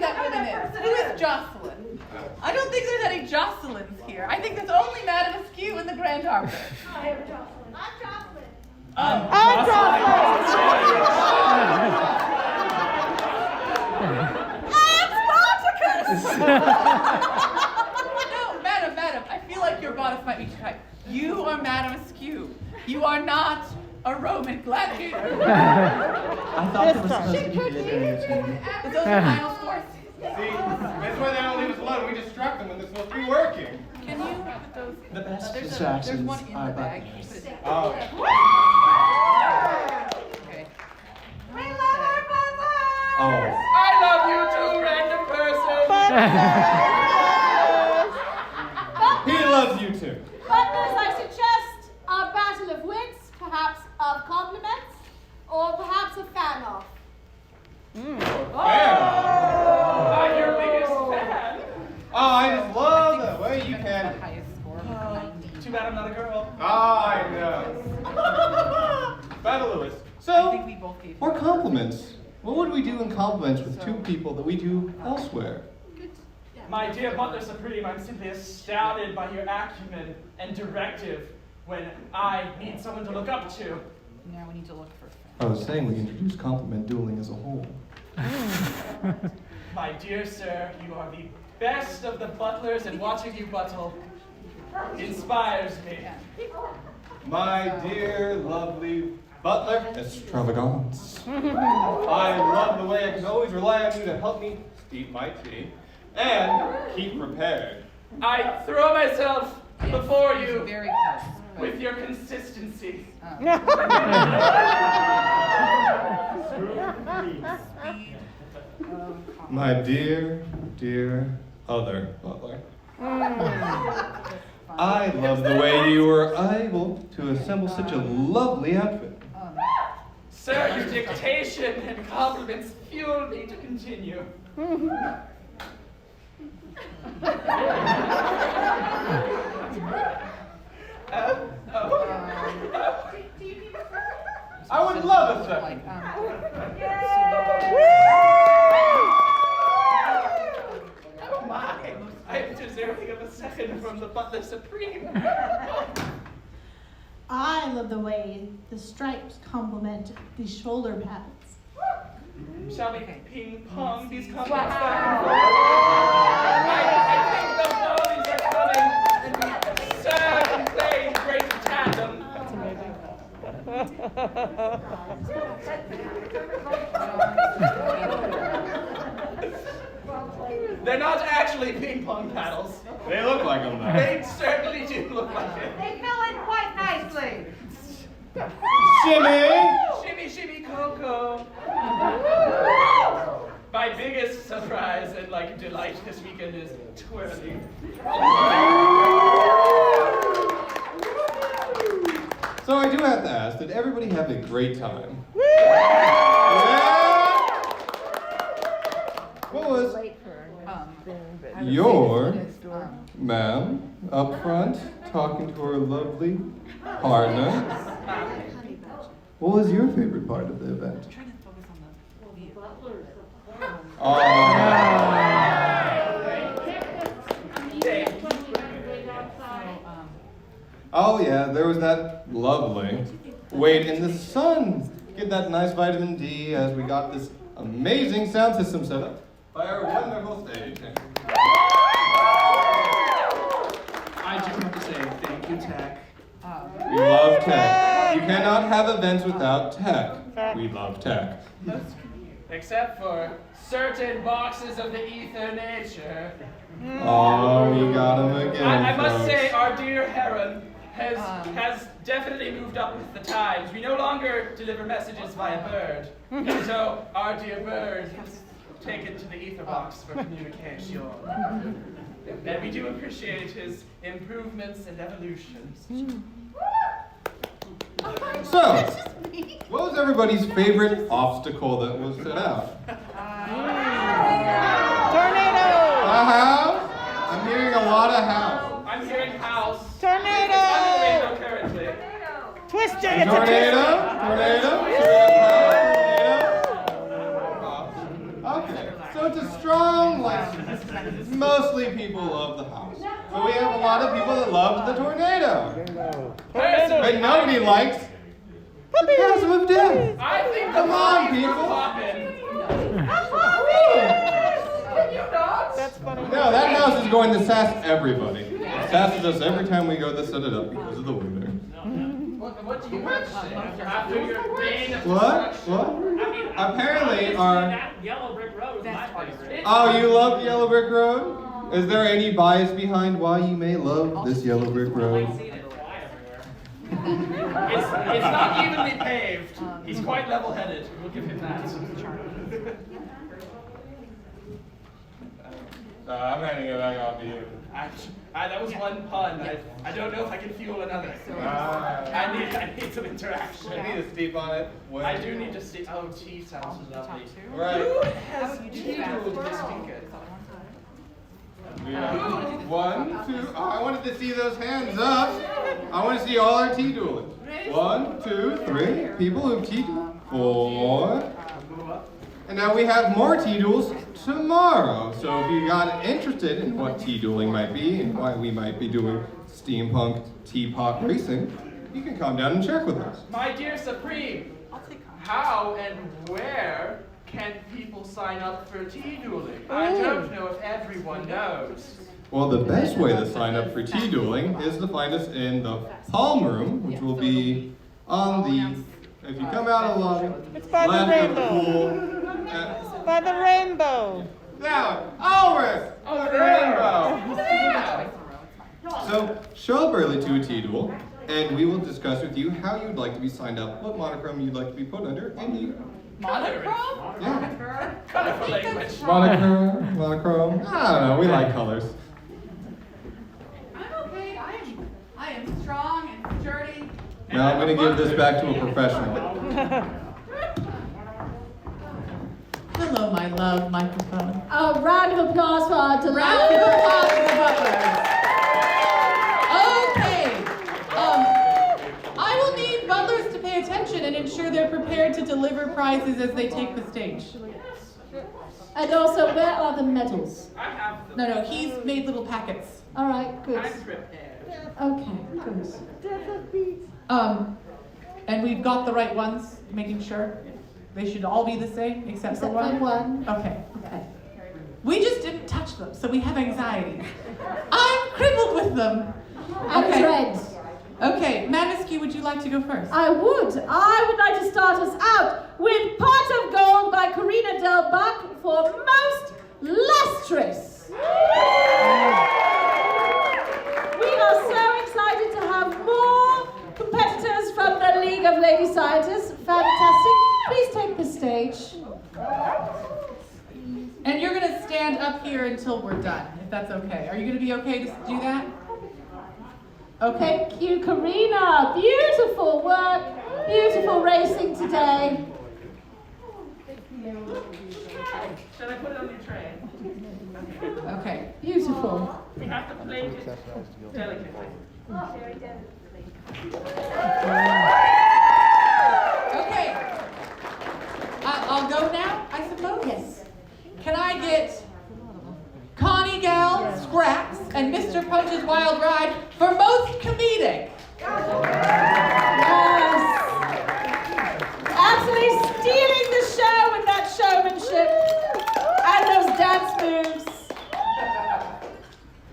that woman is. Who is Jocelyn? I don't think there's any Jocelyns here. I think there's only Madam Askew and the Grand Arbiter. I am Jocelyn. I'm Jocelyn. No, madam, I feel like your bodice might be too tight. You are Madam Askew. You are not a Roman gladiator. I thought there was supposed to be glitter too. But those are final scores. See, that's why they don't leave us alone. We distract them when they're supposed to be working. Can you put those? The best there's distractions one in are the bag. buttons. Put it- Oh. Okay. We love our butlers. Oh. I love you too, random person. He loves you too. Butlers, I suggest a battle of wits, perhaps of compliments, or perhaps a fan-off. Yeah. I'm your biggest fan. Oh, I just love the way you can. Highest score. Too bad I'm not a girl. Oh, I know. Battle Lewis. I So, think we both gave. or compliments. What would we do in compliments with two people that we do elsewhere? My dear Butler Supreme, I'm simply astounded by your acumen and directive when I need someone to look up to. Now we need to look for. I was saying we introduce compliment dueling as a whole. My dear sir, you are the best of the butlers, and watching you buttle inspires me. My dear, lovely butler extravagance. I love the way I can always rely on you to help me steep my tea and keep prepared. I throw myself before you Very close. with your consistency. My dear, dear other butler. I love the way you were able to assemble such a lovely outfit. Sir, your dictation and compliments fuel me to continue. I would love it, sir. Oh my! I am deserving of a second from the Butler Supreme. I love the way the stripes complement the shoulder pads. Shall we ping pong these compliments? Wow. I think the volleys are coming, and we serve and play in great tandem. That's amazing. They're not actually ping pong paddles. They look like them, though. They certainly do look like it. They fill in quite nicely. Shimmy! Shimmy, shimmy, cocoa. My biggest surprise and delight this weekend is twirling. So I do have to ask, did everybody have a great time? Yeah! What was your ma'am up front talking to her lovely partner? What was your favorite part of the event? Oh yeah, there was that lovely wait in the sun. Get that nice vitamin D as we got this amazing sound system set up by our wonderful stage. I just have to say thank you, Tech. We love tech. You cannot have events without tech. We love tech. Except for certain boxes of the ether nature. Oh, we got him again. I must folks. say, our dear Heron has definitely moved up with the times. We no longer deliver messages via bird. So our dear bird has taken to the ether box for communication. And we do appreciate his improvements and evolutions. So, what was everybody's favorite obstacle that was set out? Tornado! A house? I'm hearing a lot of house. I'm hearing house. Tornado! Tornado currently. Twister! A tornado? Tornado? Okay, so it's a strong license. Mostly people love the house. But we have a lot of people that love the tornado. But nobody likes the Chasm of Death. I think Come on, people. Can you not? That's funny. No, that house is going to sass everybody. It sasses us every time we go to set it up because of the weather. What do you have to say after your reign of What? destruction? What? Apparently our... That yellow brick road was my favorite. Oh, you love Yellow Brick Road? Is there any bias behind why you may love this Yellow Brick Road? It's not evenly paved. He's quite level-headed. We'll give him that. I'm handing it back off to you. That was one pun. I don't know if I can fuel another. I need some interaction. I need a steep on it. I do need to steep. Oh, tea sounds lovely. Right. Who has tea brewed this weekend? Yeah. 1, 2. Oh, I wanted to see those hands up. I want to see all our tea dueling. 1, 2, 3. People who've tea dueled. 4. And now we have more tea duels tomorrow. So if you got interested in what tea dueling might be and why we might be doing Steampunk Teapot racing, you can come down and check with us. My dear Supreme, how and where can people sign up for tea dueling? I don't know if everyone knows. Well, the best way to sign up for tea dueling is to find us in the Palm Room, which will be on the, if you come out of the lobby, It's by the left of the rainbow. pool. By the rainbow. Down, over the rainbow. So, show up early to a tea duel, and we will discuss with you how you'd like to be signed up, what monochrome you'd like to be put under, and you. Monochrome? Yeah. Colorful language. Monochrome. I don't know, we like colors. I'm okay. I am strong and sturdy. Now I'm going to give this back to a professional. Hello, my love microphone. A round of applause for our Round of delightful applause for the butlers. Okay. I will need butlers to pay attention and ensure they're prepared to deliver prizes as they take the stage. And also, where are the medals? I have them. No, he's made little packets. All right, good. I'm prepared. Okay, good. And we've got the right ones, making sure. They should all be the same, except for Except one? for one. Okay. We just didn't touch them, so we have anxiety. I'm crippled with them. And dread. Okay, Askew, would you like to go first? I would like to start us out with Pot of Gold by Karina Del Buck for Most Lustrous. scientists, fantastic. Please take the stage. And you're gonna stand up here until we're done, if that's okay. Are you gonna be okay to do that? Okay. Thank you, Karina. Beautiful work. Beautiful racing today. Shall I put it on your tray? Okay. Beautiful. We have to plate it delicately. Okay. I'll go now, I suppose? Yes. Can I get Connie Gal, Scraps, and Mr. Punch's Wild Ride for most comedic? Yes. Absolutely stealing the show with that showmanship and those dance moves.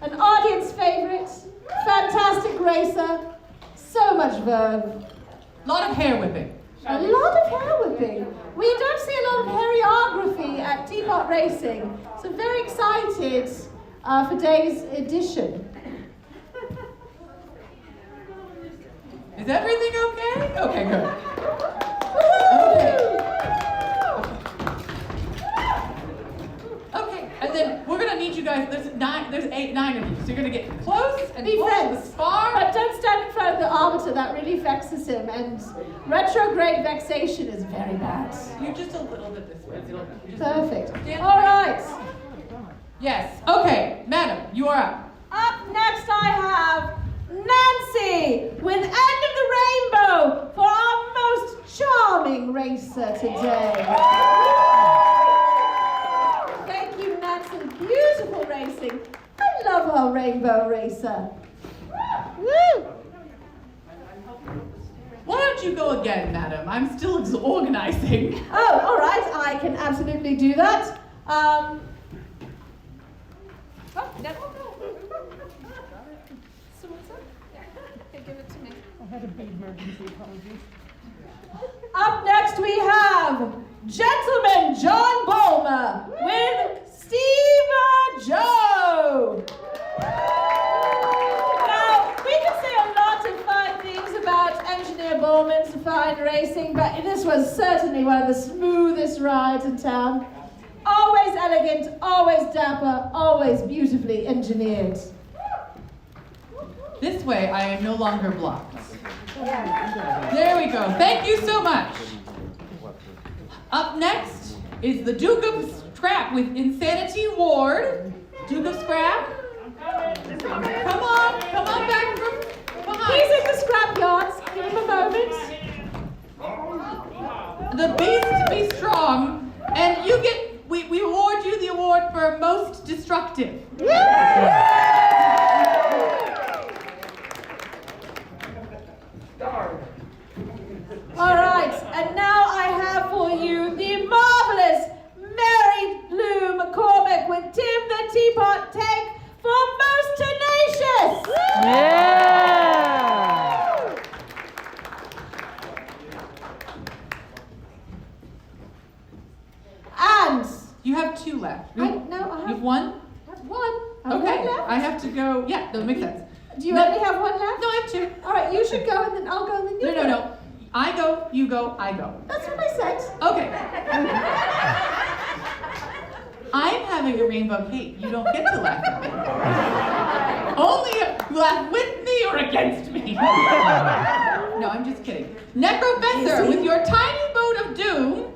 An audience favorite, fantastic racer, so much verve. A lot of hair whipping. A lot of hair whipping. We don't see a lot of choreography at Teapot Racing, so very excited for today's edition. Is everything okay? Okay, good. Okay, and then we're gonna need you guys. There's nine of you. So you're gonna get close and Be pull friends. the spar. But don't stand in front of the Arbiter, that really vexes him, and retrograde vexation is very bad. You're just a little bit this way. Perfect. Stand All right. Yes. Okay, madam, you are up. Up next I have Nancy with End of the Rainbow for our most charming racer today. Thank you, Nancy. Beautiful racing. I love our rainbow racer. Woo! Why don't you go again, madam? I'm still organizing. Oh, all right. I can absolutely do that. Oh, no. So what's up? Okay, give it to me. I had a big emergency, apologies. Up next we have Gentleman John Bulmer with Steve Joe. Now, we can say a lot of fine things about Engineer Bowman's fine racing, but this was certainly one of the smoothest rides in town. Always elegant, always dapper, always beautifully engineered. This way, I am no longer blocked. There we go. Thank you so much. Up next is the Duke of Scrap with Insanity Ward. Duke of Scrap. Come on back from behind. He's in the scrap yards. Give him a moment. The beast be strong, and you get. We award you the award for most destructive. All right, and now I have for you the marvelous Mary Lou McCormick with Tim the Teapot Tank for most tenacious. Yeah! And you have two left. I have one. One. Okay, One left? I have to go. Yeah, that makes sense. Do you only have one left? No, I have two. All right, you should go, and then I'll go, and then you go. No. I go, you go, I go. That's what I said. Okay. I'm having a rainbow cake. You don't get to laugh at me. Only if you laugh with me or against me. No, I'm just kidding. Necrofessor with your tiny boat of doom.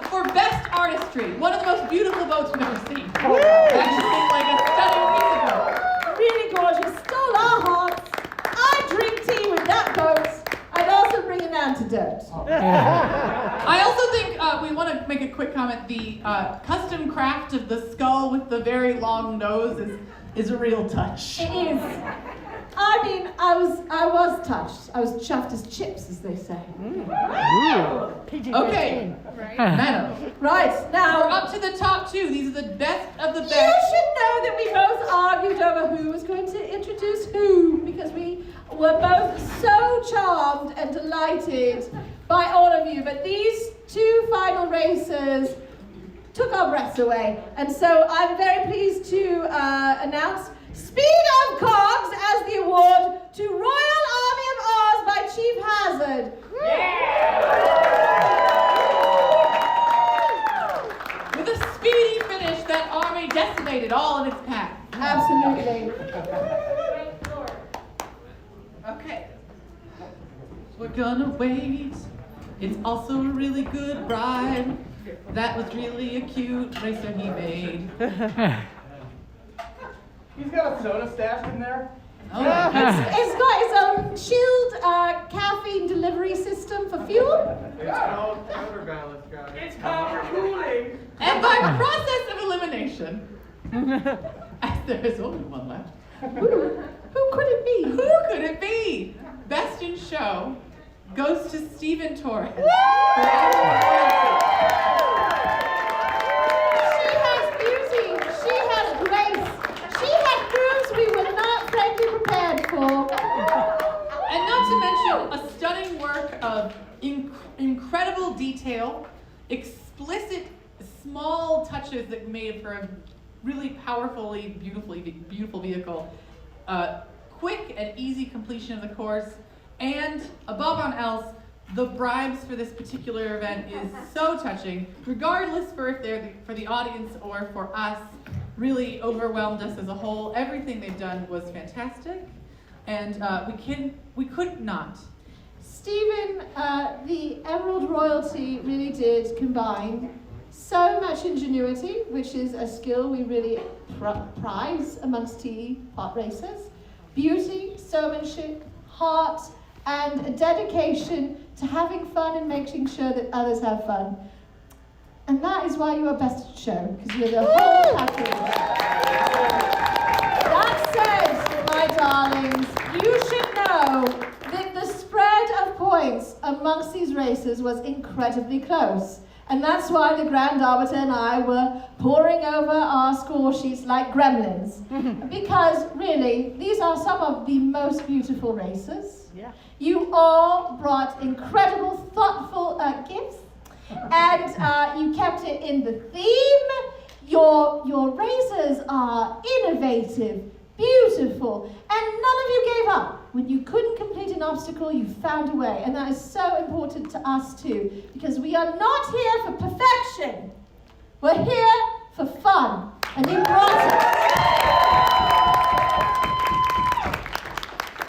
For best artistry. One of the most beautiful boats we've ever seen. Actually, like a stunning piece of boat. Really gorgeous. Stole our hearts. I drink tea with that boat. I'd also bring an antidote. I also think we want to make a quick comment. The custom craft of the skull with the very long nose is a real touch. It is. I mean, I was touched. I was chuffed as chips, as they say. Okay, madam. Right, now... We're up to the top two. These are the best of the best. You should know that we both argued over who was going to introduce who, because we were both so charmed and delighted by all of you. But these two final racers took our breaths away. And so I'm very pleased to announce Speed of Cogs as the award to to Royal Army of Oz by Chief Hazard. With a speedy finish, that army decimated all in its path. Absolutely. Okay. We're gonna wait. It's also a really good ride. That was really a cute racer he made. He's got a soda stashed in there. Oh. It's got its own chilled caffeine delivery system for fuel. It's called counterbalance, guys. It's called cooling. And by process of elimination, as there is only one left. Who could it be? Who could it be? Best in show goes to Stephen Torres. She has beauty. She has grace. She had moves we were not frankly prepared for. And not to mention a stunning work of incredible detail, explicit small touches that made for a really powerfully, beautiful vehicle, quick and easy completion of the course, and above all else, the bribes for this particular event is so touching, regardless for if they're for the audience or for us, really overwhelmed us as a whole. Everything they've done was fantastic, and we could not. Stephen, the Emerald Royalty really did combine so much ingenuity, which is a skill we really prize amongst teapot racers, beauty, showmanship, heart, and a dedication to having fun and making sure that others have fun. And that is why you are best at show, because you're the whole package. That said, my darlings, you should know that the spread of points amongst these racers was incredibly close. And that's why the Grand Arbiter and I were poring over our score sheets like gremlins. Because really, these are some of the most beautiful racers. Yeah. You all brought incredible, thoughtful gifts. And you kept it in the theme. Your racers are innovative, beautiful, and none of you gave up. When you couldn't complete an obstacle, you found a way. And that is so important to us too, because we are not here for perfection. We're here for fun. And you brought it.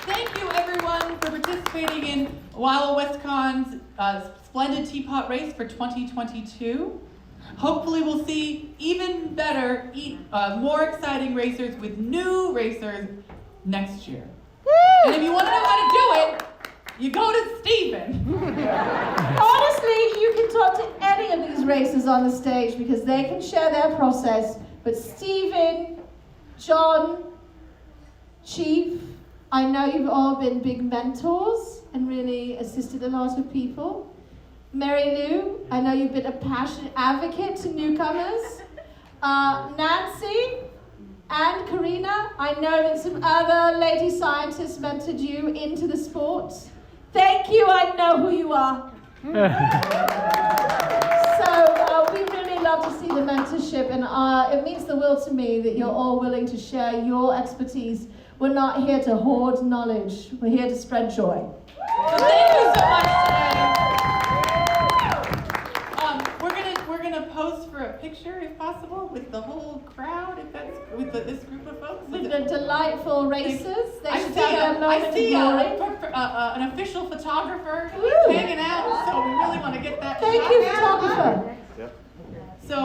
Thank you everyone for participating in Walla WestCon's Splendid Teapot Race for 2022. Hopefully we'll see even better, more exciting racers with new racers next year. And if you want to know how to do it, you go to Stephen. Honestly, you can talk to any of these racers on the stage because they can share their process. But Stephen, John, Chief, I know you've all been big mentors and really assisted a lot of people. Mary Lou, I know you've been a passionate advocate to newcomers. Nancy and Karina, I know that some other lady scientists mentored you into the sport. Thank you, I know who you are. So we really love to see the mentorship, and it means the world to me that you're all willing to share your expertise. We're not here to hoard knowledge, we're here to spread joy. So thank you so much today. We're gonna pose for a picture, if possible, with the whole crowd, if that's with this group of folks. With the delightful racers, they should have their moment I of see glory. an official photographer hanging out, so we really want to get that Thank shot. you, photographer. So